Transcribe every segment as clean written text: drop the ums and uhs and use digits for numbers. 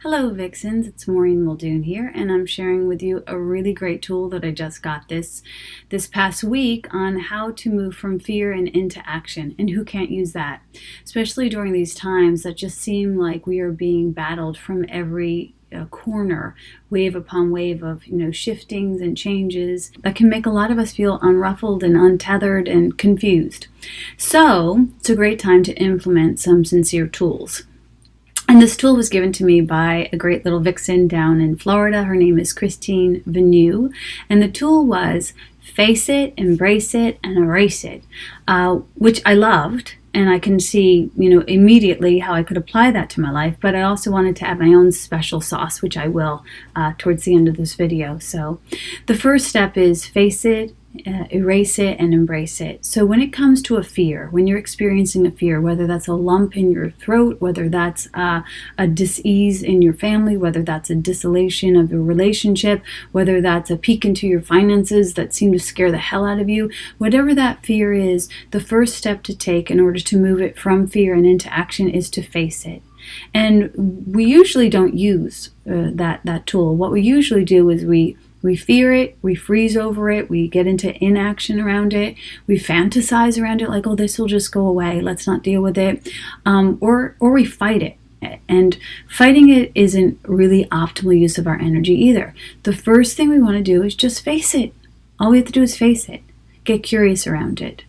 Hello Vixens, it's Maureen Muldoon here, and I'm sharing with you a really great tool that I just got this past week on how to move from fear and into action, and who can't use that, especially during these times that just seem like we are being battled from every corner, wave upon wave of shiftings and changes that can make a lot of us feel unruffled and untethered and confused. So it's a great time to implement some sincere tools. And this tool was given to me by a great little vixen down in Florida. Her name is Christine Venue. And the tool was face it, embrace it, and erase it, which I loved. And I can see, immediately how I could apply that to my life. But I also wanted to add my own special sauce, which I will towards the end of this video. So the first step is face it, erase it, and embrace it. So when it comes to a fear, when you're experiencing a fear, whether that's a lump in your throat, whether that's a dis-ease in your family, whether that's a desolation of your relationship, whether that's a peek into your finances that seem to scare the hell out of you, whatever that fear is, the first step to take in order to move it from fear and into action is to face it. And we usually don't use that tool. What we usually do is we fear it, we freeze over it, we get into inaction around it, we fantasize around it like, oh, this will just go away, let's not deal with it, or we fight it. And fighting it isn't really optimal use of our energy either. The first thing we want to do is just face it. All we have to do is face it. Get curious around it.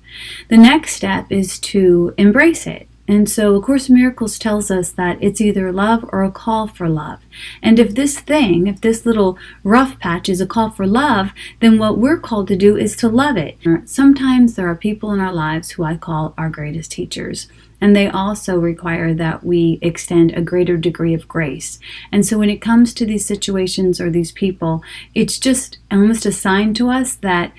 The next step is to embrace it. And so A Course in Miracles tells us that it's either love or a call for love. And if this little rough patch is a call for love, then what we're called to do is to love it. Sometimes there are people in our lives who I call our greatest teachers. And they also require that we extend a greater degree of grace. And so when it comes to these situations or these people, it's just almost a sign to us that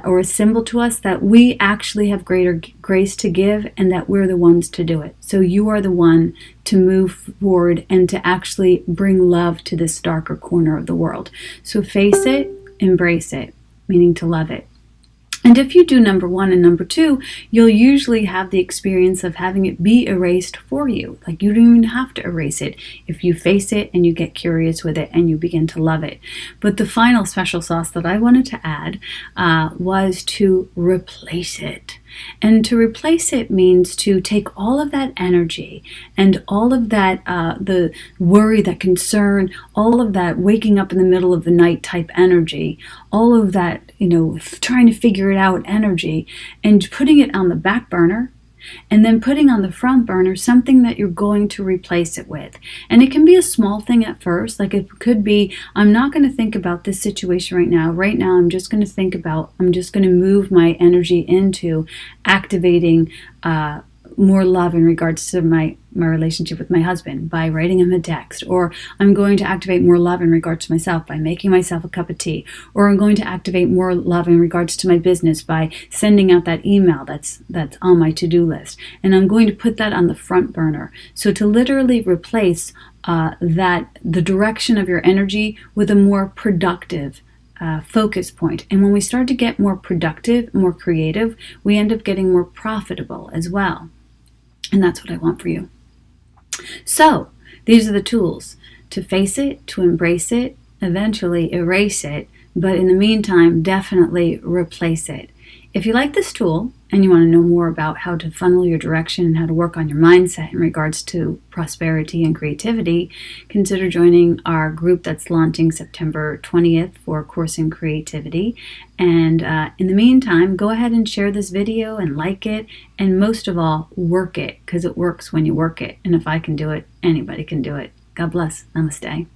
or a symbol to us that we actually have greater grace to give and that we're the ones to do it. So you are the one to move forward and to actually bring love to this darker corner of the world. So face it, embrace it, meaning to love it. And if you do number one and number two, you'll usually have the experience of having it be erased for you. Like you don't even have to erase it if you face it and you get curious with it and you begin to love it. But the final special sauce that I wanted to add was to replace it. And to replace it means to take all of that energy and all of that, the worry, that concern, all of that waking up in the middle of the night type energy, all of that, trying to figure it out energy, and putting it on the back burner, and then putting on the front burner something that you're going to replace it with. And it can be a small thing at first, like it could be, I'm not going to think about this situation right now. Right now, I'm just going to move my energy into activating more love in regards to my relationship with my husband by writing him a text, or I'm going to activate more love in regards to myself by making myself a cup of tea, or I'm going to activate more love in regards to my business by sending out that email that's on my to-do list, and I'm going to put that on the front burner. So to literally replace the direction of your energy with a more productive focus point. And when we start to get more productive, more creative, we end up getting more profitable as well. And that's what I want for you. So these are the tools: to face it, to embrace it, eventually erase it, but in the meantime, definitely replace it. If you like this tool and you want to know more about how to funnel your direction and how to work on your mindset in regards to prosperity and creativity, consider joining our group that's launching September 20th for A Course in Creativity. And in the meantime, go ahead and share this video and like it, and most of all, work it, because it works when you work it. And if I can do it, anybody can do it. God bless. Namaste.